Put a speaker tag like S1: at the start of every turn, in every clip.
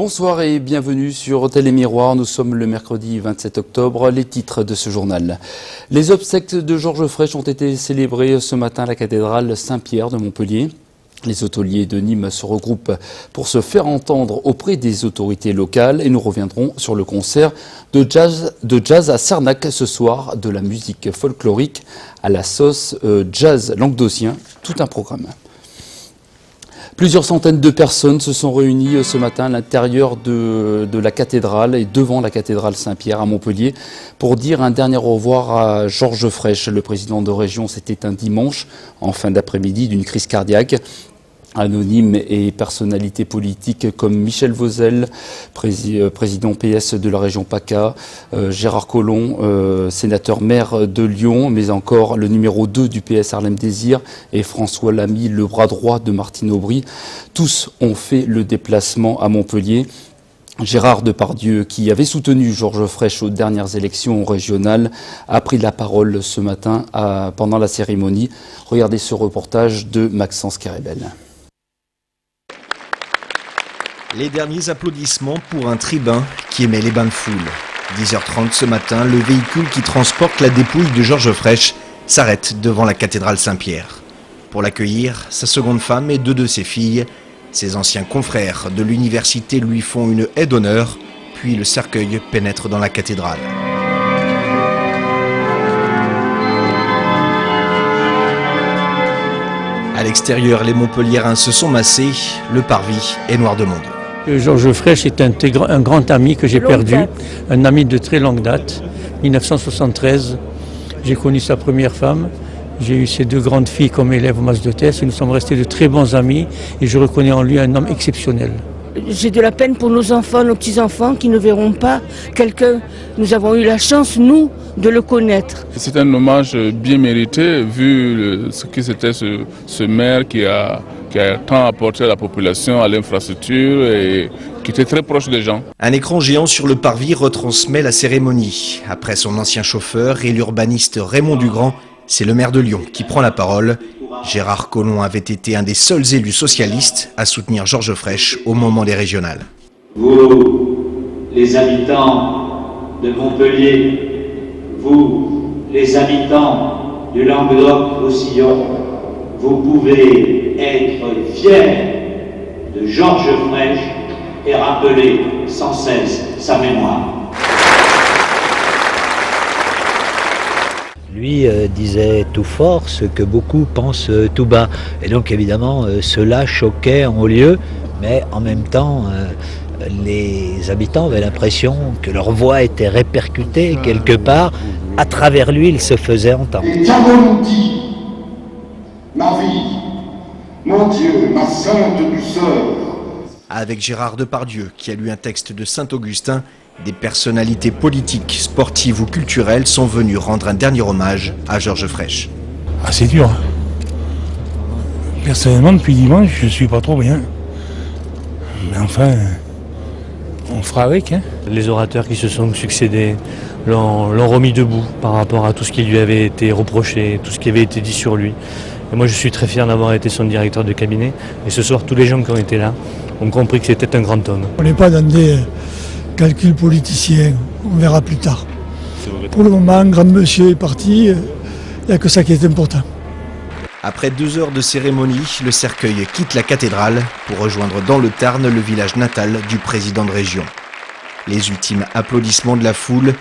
S1: Bonsoir et bienvenue sur Télémiroir. Nous sommes le mercredi 27 octobre. Les titres de ce journal. Les obsèques de Georges Frêche ont été célébrées ce matin à la cathédrale Saint-Pierre de Montpellier. Les hôteliers de Nîmes se regroupent pour se faire entendre auprès des autorités locales et nous reviendrons sur le concert de jazz à Cernac ce soir, de la musique folklorique à la sauce jazz languedocien, tout un programme. Plusieurs centaines de personnes se sont réunies ce matin à l'intérieur de la cathédrale et devant la cathédrale Saint-Pierre à Montpellier pour dire un dernier au revoir à Georges Frêche. Le président de région s'est éteint dimanche en fin d'après-midi d'une crise cardiaque. Anonymes et personnalités politiques comme Michel Vauzel, président PS de la région PACA, Gérard Collomb, sénateur maire de Lyon, mais encore le numéro 2 du PS Harlem Désir et François Lamy, le bras droit de Martine Aubry. Tous ont fait le déplacement à Montpellier. Gérard Depardieu, qui avait soutenu Georges Frêche aux dernières élections régionales, a pris la parole ce matin pendant la cérémonie. Regardez ce reportage de Maxence Kérébel.
S2: Les derniers applaudissements pour un tribun qui aimait les bains de foule. 10h30 ce matin, le véhicule qui transporte la dépouille de Georges Frêche s'arrête devant la cathédrale Saint-Pierre. Pour l'accueillir, sa seconde femme et deux de ses filles, ses anciens confrères de l'université lui font une haie d'honneur, puis le cercueil pénètre dans la cathédrale. À l'extérieur, les Montpelliérains se sont massés, le parvis est noir de monde.
S3: Georges Frêche est un grand ami que j'ai perdu, un ami de très longue date. 1973, j'ai connu sa première femme, j'ai eu ses deux grandes filles comme élèves au Mas de Tess et nous sommes restés de très bons amis et je reconnais en lui un homme exceptionnel.
S4: J'ai de la peine pour nos enfants, nos petits-enfants qui ne verront pas quelqu'un. Nous avons eu la chance, nous, de le connaître.
S5: C'est un hommage bien mérité vu ce que c'était ce maire qui a tant apporté à la population, à l'infrastructure et qui était très proche des gens.
S2: Un écran géant sur le parvis retransmet la cérémonie. Après son ancien chauffeur et l'urbaniste Raymond Dugrand, c'est le maire de Lyon qui prend la parole. Gérard Collomb avait été un des seuls élus socialistes à soutenir Georges Frêche au moment des régionales.
S6: Vous, les habitants de Montpellier, vous, les habitants du Languedoc-Roussillon, vous pouvez être fiers de Georges Frêche et rappeler sans cesse sa mémoire.
S7: Lui disait tout fort ce que beaucoup pensent tout bas. Et donc évidemment cela choquait en haut lieu, mais en même temps les habitants avaient l'impression que leur voix était répercutée quelque part. À travers lui, il se faisait entendre.
S8: Et qu'avons-nous dit? Ma vie, mon Dieu, ma sainte douceur.
S2: Avec Gérard Depardieu qui a lu un texte de Saint-Augustin, des personnalités politiques, sportives ou culturelles sont venues rendre un dernier hommage à Georges Frêche.
S9: Ah, c'est dur. Personnellement, depuis dimanche, je ne suis pas trop bien. Mais enfin, on fera avec.
S3: Les orateurs qui se sont succédés l'ont remis debout par rapport à tout ce qui lui avait été reproché, tout ce qui avait été dit sur lui. Et moi, je suis très fier d'avoir été son directeur de cabinet. Et ce soir, tous les gens qui ont été là ont compris que c'était un grand homme.
S9: On n'est pas dans des calculs politiciens, on verra plus tard. Pour le moment, grand monsieur est parti, il n'y a que ça qui est important.
S2: Après 2 heures de cérémonie, le cercueil quitte la cathédrale pour rejoindre dans le Tarn le village natal du président de région. Les ultimes applaudissements de la foule.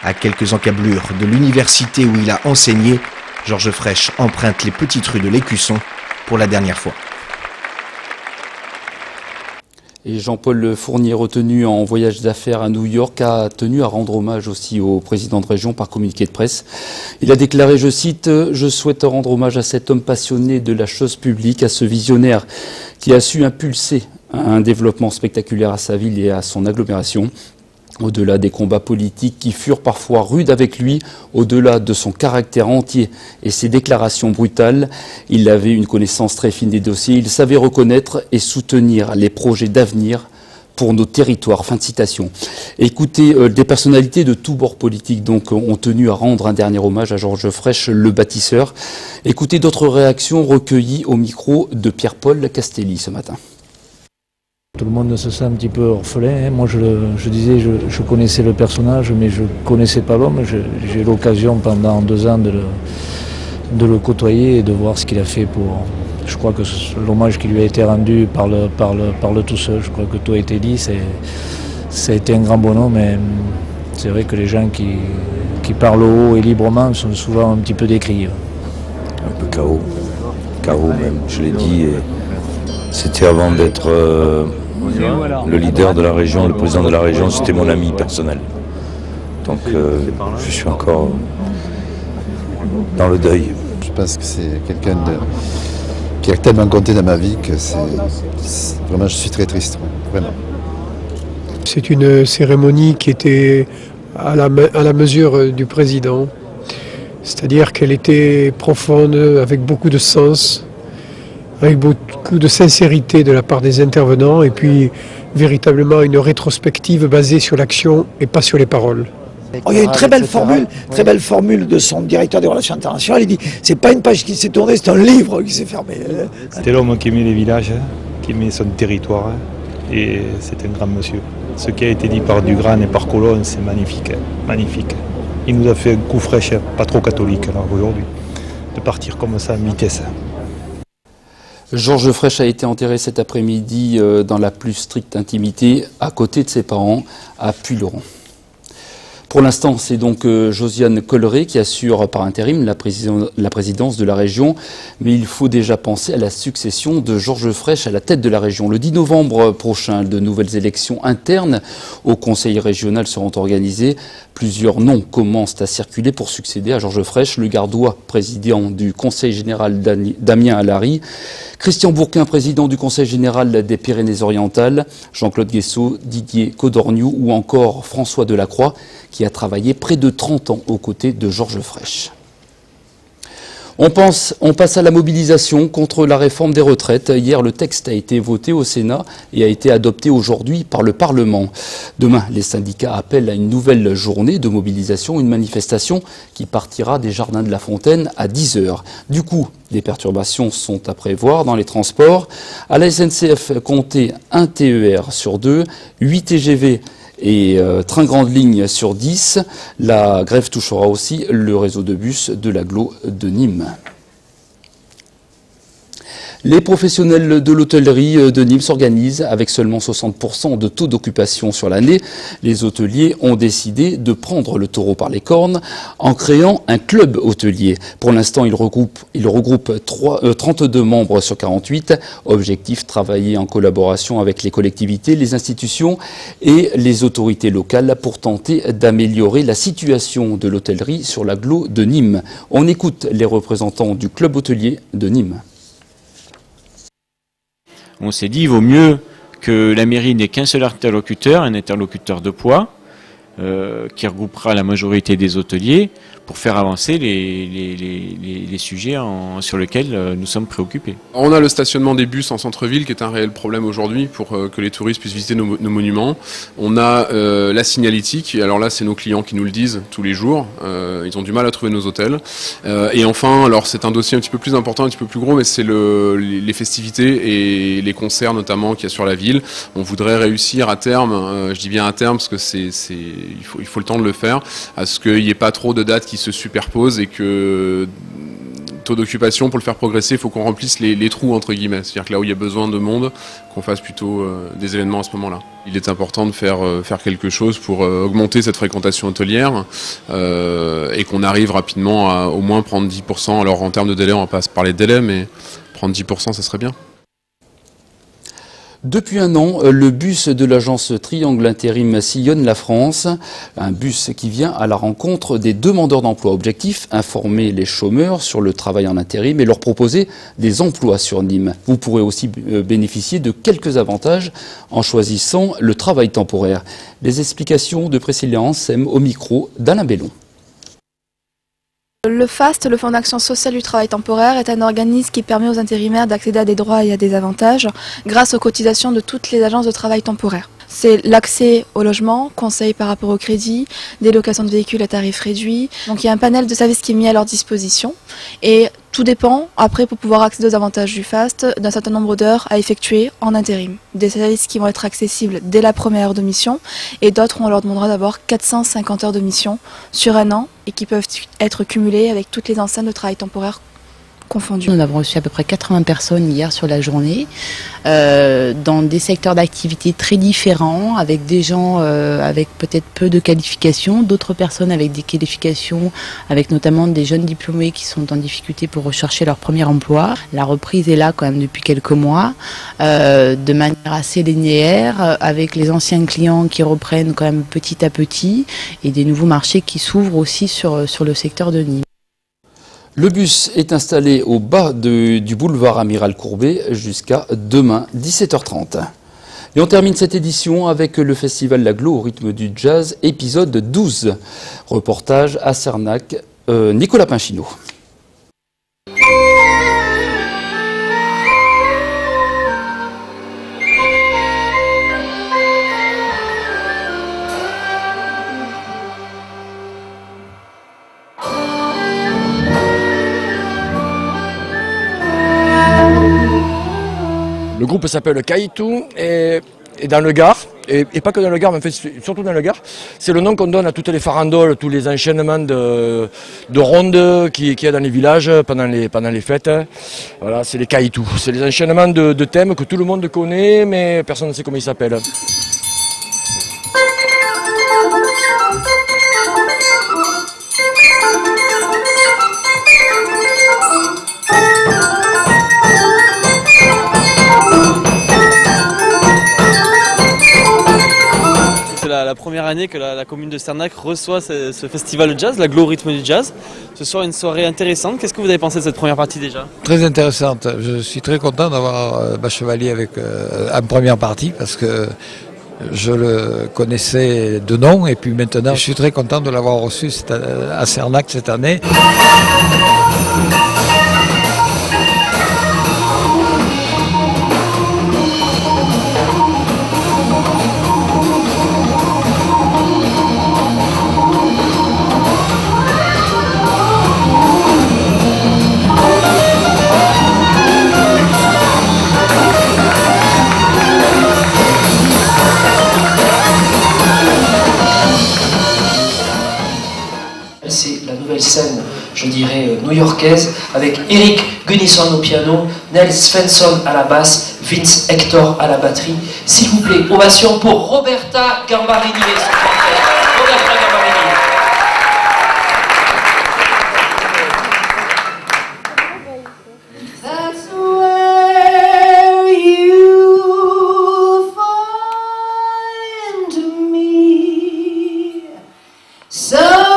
S2: À quelques encablures de l'université où il a enseigné, Georges Frêche emprunte les petites rues de l'Écusson pour la dernière fois.
S1: Et Jean-Paul Fournier, retenu en voyage d'affaires à New York, a tenu à rendre hommage aussi au président de région par communiqué de presse. Il a déclaré, je cite, « Je souhaite rendre hommage à cet homme passionné de la chose publique, à ce visionnaire qui a su impulser un développement spectaculaire à sa ville et à son agglomération. Au-delà des combats politiques qui furent parfois rudes avec lui, au-delà de son caractère entier et ses déclarations brutales, il avait une connaissance très fine des dossiers. Il savait reconnaître et soutenir les projets d'avenir pour nos territoires. » Fin de citation. Écoutez, des personnalités de tous bords politiques donc ont tenu à rendre un dernier hommage à Georges Frêche, le bâtisseur. Écoutez d'autres réactions recueillies au micro de Pierre-Paul Castelli ce matin.
S3: Tout le monde se sent un petit peu orphelin. Moi, je disais, je connaissais le personnage, mais je ne connaissais pas l'homme. J'ai eu l'occasion pendant 2 ans de le côtoyer et de voir ce qu'il a fait pour... Je crois que l'hommage qui lui a été rendu parle tout seul. Je crois que tout a été dit. Ça a été un grand bonhomme, mais c'est vrai que les gens qui parlent haut et librement sont souvent un petit peu décriés.
S10: Un peu chaos. Chaos même, je l'ai dit. C'était avant d'être le leader de la région, le président de la région, c'était mon ami personnel. Donc je suis encore dans le deuil.
S11: Je pense que c'est quelqu'un qui a tellement compté dans ma vie que vraiment je suis très triste, vraiment.
S12: C'est une cérémonie qui était à la mesure du président, c'est-à-dire qu'elle était profonde, avec beaucoup de sens, avec beaucoup de sincérité de la part des intervenants et puis véritablement une rétrospective basée sur l'action et pas sur les paroles.
S13: Il y a une très belle formule de son directeur des relations internationales. Il dit c'est pas une page qui s'est tournée, c'est un livre qui s'est fermé.
S14: C'était l'homme qui aimait les villages, qui aimait son territoire, et c'est un grand monsieur. Ce qui a été dit par Dugran et par Colonne, c'est magnifique, magnifique. Il nous a fait un coup fraîche, pas trop catholique alors aujourd'hui, de partir comme ça en vitesse.
S1: Georges Frêche a été enterré cet après-midi dans la plus stricte intimité, à côté de ses parents, à Puylaurens. Pour l'instant, c'est donc Josiane Colleret qui assure par intérim la présidence de la région. Mais il faut déjà penser à la succession de Georges Frêche à la tête de la région. Le 10 novembre prochain, de nouvelles élections internes au conseil régional seront organisées. Plusieurs noms commencent à circuler pour succéder à Georges Frêche. Le Gardois, président du conseil général Damien Alary. Christian Bourquin, président du conseil général des Pyrénées-Orientales. Jean-Claude Guessot, Didier Codorniou ou encore François Delacroix, qui a travaillé près de 30 ans aux côtés de Georges Frêche. On passe à la mobilisation contre la réforme des retraites. Hier, le texte a été voté au Sénat et a été adopté aujourd'hui par le Parlement. Demain, les syndicats appellent à une nouvelle journée de mobilisation, une manifestation qui partira des Jardins de la Fontaine à 10 h. Du coup, des perturbations sont à prévoir dans les transports. À la SNCF, comptez 1 TER sur 2, 8 TGV et train grande ligne sur 10. La grève touchera aussi le réseau de bus de l'agglo de Nîmes. Les professionnels de l'hôtellerie de Nîmes s'organisent avec seulement 60% de taux d'occupation sur l'année. Les hôteliers ont décidé de prendre le taureau par les cornes en créant un club hôtelier. Pour l'instant, il regroupe 32 membres sur 48. Objectif, travailler en collaboration avec les collectivités, les institutions et les autorités locales pour tenter d'améliorer la situation de l'hôtellerie sur l'agglo de Nîmes. On écoute les représentants du club hôtelier de Nîmes.
S15: On s'est dit, il vaut mieux que la mairie n'ait qu'un seul interlocuteur, un interlocuteur de poids, qui regroupera la majorité des hôteliers pour faire avancer les sujets sur lesquels nous sommes préoccupés.
S16: On a le stationnement des bus en centre-ville qui est un réel problème aujourd'hui pour que les touristes puissent visiter nos monuments. On a la signalétique, et alors là c'est nos clients qui nous le disent tous les jours, ils ont du mal à trouver nos hôtels. Et enfin, alors c'est un dossier un petit peu plus important, un petit peu plus gros, mais c'est les festivités et les concerts notamment qu'il y a sur la ville. On voudrait réussir à terme, je dis bien à terme parce que il faut le temps de le faire, à ce qu'il n'y ait pas trop de dates qui se superposent et que taux d'occupation, pour le faire progresser, il faut qu'on remplisse les trous entre guillemets, c'est-à-dire que là où il y a besoin de monde, qu'on fasse plutôt des événements à ce moment-là. Il est important de faire quelque chose pour augmenter cette fréquentation hôtelière et qu'on arrive rapidement à au moins prendre 10%. Alors en termes de délai, on ne va pas se parler de délai, mais prendre 10%, ça serait bien.
S1: Depuis un an, le bus de l'agence Triangle Intérim sillonne la France. Un bus qui vient à la rencontre des demandeurs d'emploi. Objectif, informer les chômeurs sur le travail en intérim et leur proposer des emplois sur Nîmes. Vous pourrez aussi bénéficier de quelques avantages en choisissant le travail temporaire. Les explications de Priscilla Ansem au micro d'Alain Bellon.
S17: Le FAST, le Fonds d'action sociale du travail temporaire, est un organisme qui permet aux intérimaires d'accéder à des droits et à des avantages grâce aux cotisations de toutes les agences de travail temporaire. C'est l'accès au logement, conseil par rapport au crédit, des locations de véhicules à tarif réduit. Donc il y a un panel de services qui est mis à leur disposition et Tout dépend, après, pour pouvoir accéder aux avantages du FAST, d'un certain nombre d'heures à effectuer en intérim. Des services qui vont être accessibles dès la première heure de mission, et d'autres, on leur demandera d'avoir 450 heures de mission sur un an, et qui peuvent être cumulées avec toutes les enceintes de travail temporaire confondues.
S18: Nous avons reçu à peu près 80 personnes hier sur la journée, dans des secteurs d'activité très différents, avec des gens avec peut-être peu de qualifications, d'autres personnes avec des qualifications, avec notamment des jeunes diplômés qui sont en difficulté pour rechercher leur premier emploi. La reprise est là quand même depuis quelques mois, de manière assez linéaire, avec les anciens clients qui reprennent quand même petit à petit, et des nouveaux marchés qui s'ouvrent aussi sur le secteur de Nîmes.
S1: Le bus est installé au bas du boulevard Amiral Courbet jusqu'à demain 17h30. Et on termine cette édition avec le festival L'Aglo au rythme du jazz, épisode 12. Reportage à Cernac, Nicolas Pinchino.
S19: Le groupe s'appelle Kaitou et dans le Gard, et pas que dans le Gard, mais en fait, surtout dans le Gard, c'est le nom qu'on donne à toutes les farandoles, tous les enchaînements de rondes qu'il y a dans les villages pendant les fêtes. Voilà, c'est les Kaitou. C'est les enchaînements de thèmes que tout le monde connaît, mais personne ne sait comment ils s'appellent.
S20: C'est la première année que la commune de Cernac reçoit ce festival de jazz, l'Aglo au rythme du jazz. Ce soir, une soirée intéressante. Qu'est-ce que vous avez pensé de cette première partie déjà?
S21: Très intéressante. Je suis très content d'avoir Bachevalier avec en première partie parce que je le connaissais de nom et puis maintenant je suis très content de l'avoir reçu à Cernac cette année.
S22: C'est la nouvelle scène, je dirais, new-yorkaise, avec Eric Gunnison au piano, Nels Svensson à la basse, Vince Hector à la batterie. S'il vous plaît, ovation pour Roberta Gambarini et son quartet. Roberta Gambarini.
S23: That's where you find me. So low.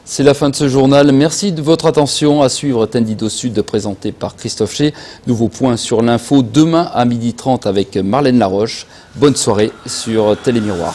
S1: C'est la fin de ce journal. Merci de votre attention. À suivre Tendido Sud présenté par Christophe Ché. Nouveau point sur l'info demain à 12h30 avec Marlène Laroche. Bonne soirée sur Télémiroir.